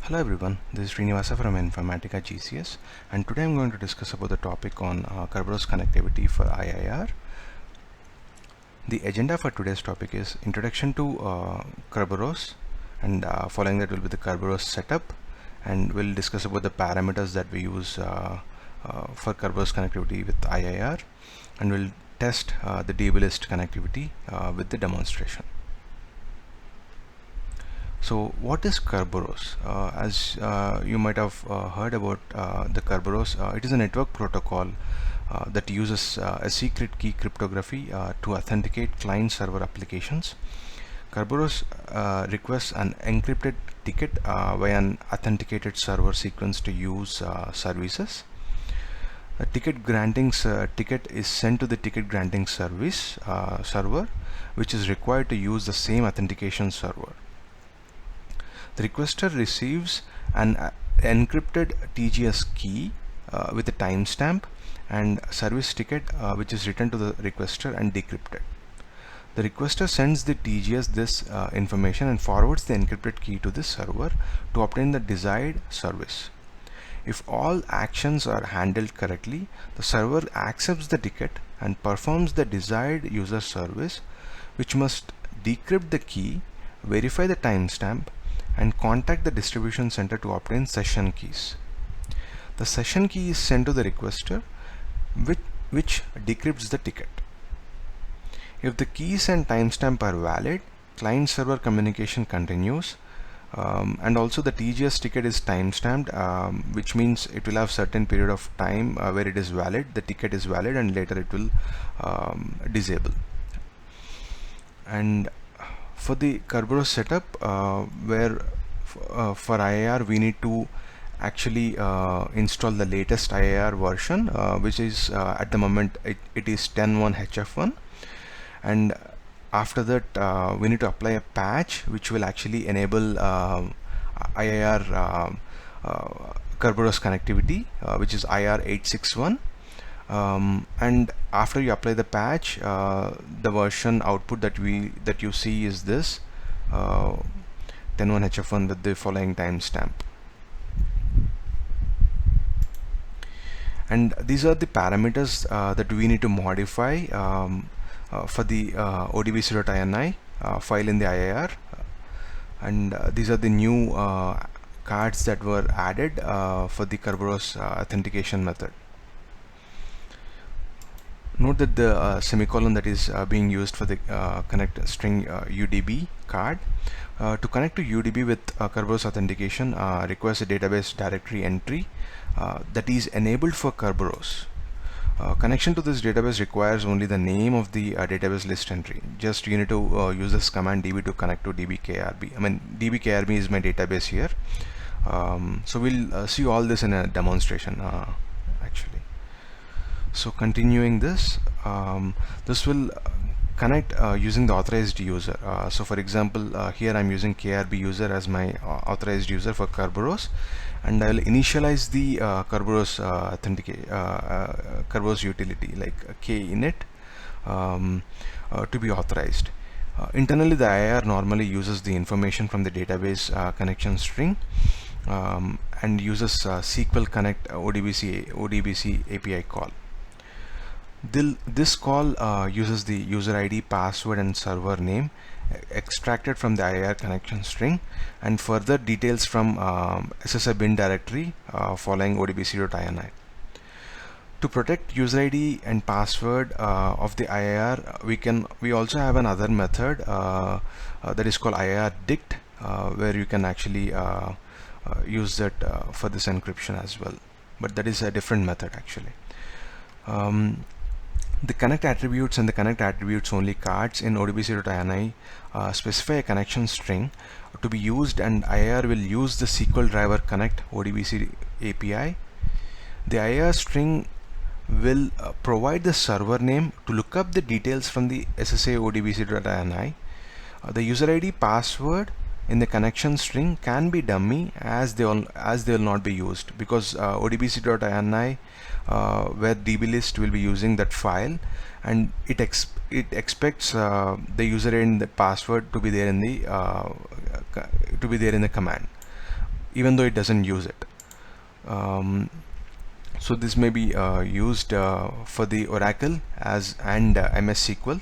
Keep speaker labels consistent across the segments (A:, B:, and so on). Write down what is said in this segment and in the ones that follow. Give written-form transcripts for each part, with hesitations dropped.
A: Hello everyone, this is Srinivasa from Informatica GCS, and today I'm going to discuss about the topic on Kerberos connectivity for IIR. The agenda for today's topic is introduction to Kerberos, and following that will be the Kerberos setup, and we'll discuss about the parameters that we use for Kerberos connectivity with IIR, and we'll test the DB list connectivity with the demonstration. So what is Kerberos? As you might have heard about the Kerberos, it is a network protocol that uses a secret key cryptography to authenticate client-server applications. Kerberos requests an encrypted ticket via an authenticated server sequence to use services. A ticket granting ticket is sent to the ticket granting service server, which is required to use the same authentication server. The requester receives an encrypted TGS key with a timestamp and service ticket which is written to the requester and decrypted. The requester sends the TGS this information and forwards the encrypted key to the server to obtain the desired service. If all actions are handled correctly, the server accepts the ticket and performs the desired user service, which must decrypt the key, verify the timestamp, and contact the distribution center to obtain session keys. The session key is sent to the requester, which decrypts the ticket. If the keys and timestamp are valid, client-server communication continues, and also the TGS ticket is timestamped, which means it will have certain period of time where it is valid, the ticket is valid, and later it will disable. And for the Kerberos setup, where for IIR we need to actually install the latest IIR version, which is at the moment it is 10.1 HF1, and after that we need to apply a patch which will actually enable IIR Kerberos connectivity, which is IR 861. And after you apply the patch, the version output that you see is this 10.1 HF1 with the following timestamp. And these are the parameters that we need to modify for the odbc.ini file in the IIR, and these are the new cards that were added for the Kerberos authentication method. Note that the semicolon that is being used for the connect string UDB card to connect to UDB with Kerberos authentication requires a database directory entry that is enabled for Kerberos. Connection to this database requires only the name of the database list entry. Just you need to use this command db to connect to dbkrb. I mean, dbkrb is my database here. So we'll see all this in a demonstration actually. So continuing this, this will connect using the authorized user. So for example, here I'm using KRB user as my authorized user for Kerberos, and I'll initialize the Kerberos Kerberos utility like kinit to be authorized. Internally, the IIR normally uses the information from the database connection string and uses SQL connect ODBC API call. This call uses the user ID, password, and server name extracted from the IIR connection string, and further details from SSI bin directory following odbc.ini. To protect user ID and password of the IIR, we also have another method that is called IIR dict, where you can actually use that for this encryption as well, but that is a different method actually. The connect attributes and the connect attributes only cards in odbc.ini specify a connection string to be used, and IIR will use the SQL driver connect ODBC API. The IIR string will provide the server name to look up the details from the SSA odbc.ini. The user ID, password in the connection string can be dummy, as they will not be used, because odbc.ini where dblist will be using that file, and it expects the user and the password to be there in the command. even though it doesn't use it. So this may be used for the Oracle and MS SQL.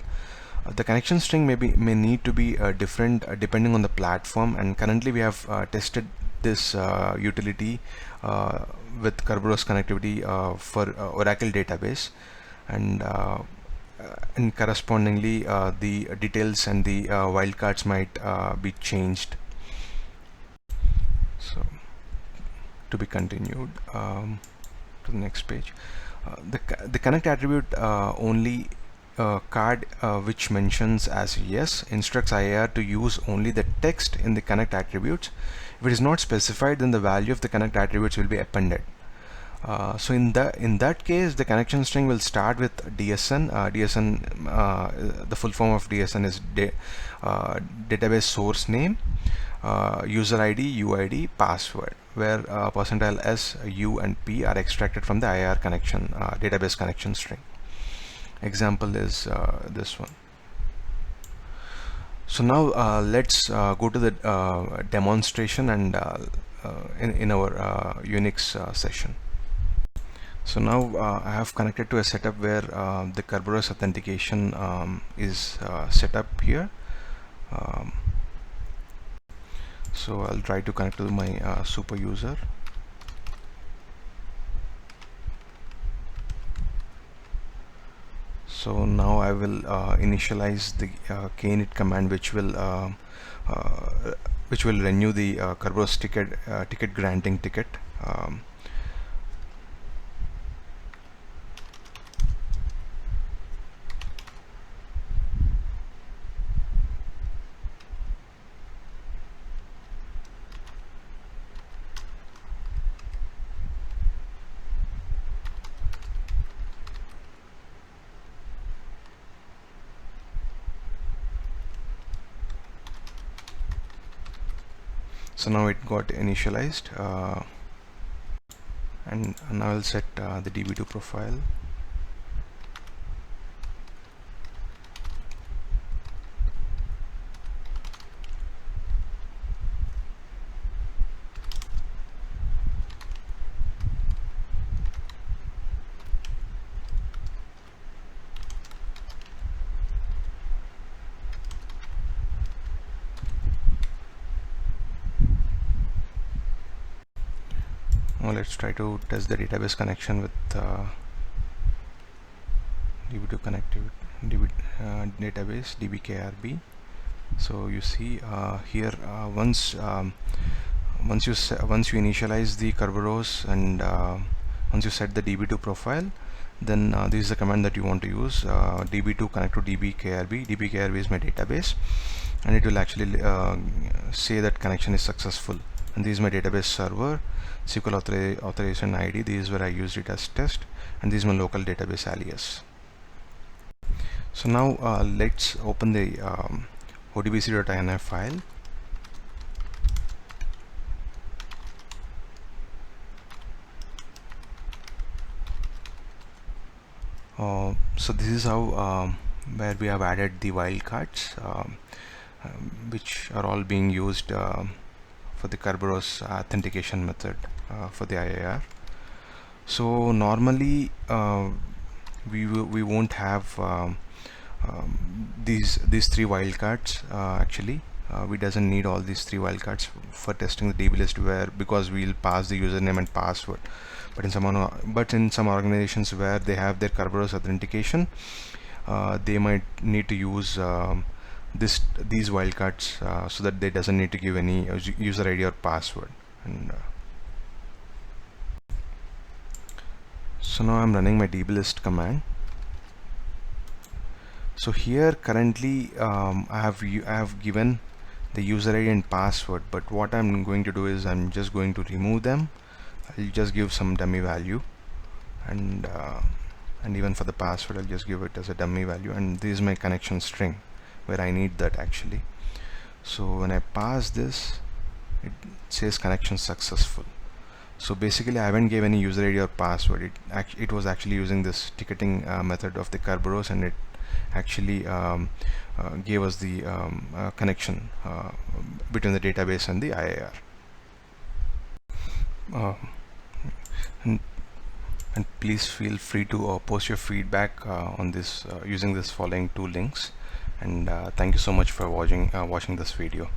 A: The connection string may need to be different depending on the platform, and currently we have tested this utility with Kerberos connectivity for Oracle database, and correspondingly the details and the wildcards might be changed. So to be continued to the next page. The connect attribute only card which mentions as yes instructs IAR to use only the text in the connect attributes. If it is not specified, then the value of the connect attributes will be appended. So in that case, the connection string will start with DSN. The full form of DSN is database source name, user ID, UID, password, where %s, u, and p are extracted from the IAR connection database connection string. Example is this one. So now let's go to the demonstration and in our Unix session. So now I have connected to a setup where the Kerberos authentication is set up here. So I'll try to connect to my super user. So now I will initialize the kinit command, which will renew the Kerberos ticket granting ticket. So now it got initialized, and now I'll set the DB2 profile. Now let's try to test the database connection with DB2 connectivity database dbkrb. So you see here once you initialize the Kerberos and once you set the DB2 profile, then this is the command that you want to use, db2 connect to dbkrb. dbkrb is my database, and it will actually say that connection is successful. And this is my database server, SQL authorization ID. This is where I used it as test, and this is my local database alias. So now let's open the odbc.inf file. So this is how where we have added the wildcards, which are all being used for the Kerberos authentication method for the IAR. So normally we won't have these three wildcards. Actually, we doesn't need all these three wildcards for testing the DB list, because we'll pass the username and password. But in some organizations where they have their Kerberos authentication, they might need to use these wildcards so that they doesn't need to give any user ID or password. And so now I'm running my dblist command. So here currently I have given the user ID and password, but what I'm going to do is I'm just going to remove them. I'll just give some dummy value, and even for the password I'll just give it as a dummy value, and this is my connection string where I need that actually. So when I pass this, it says connection successful. So basically I haven't given any user ID or password. It was actually using this ticketing method of the Kerberos, and it actually gave us the connection between the database and the IAR. and, and please feel free to post your feedback on this using this following two links. And thank you so much for watching this video.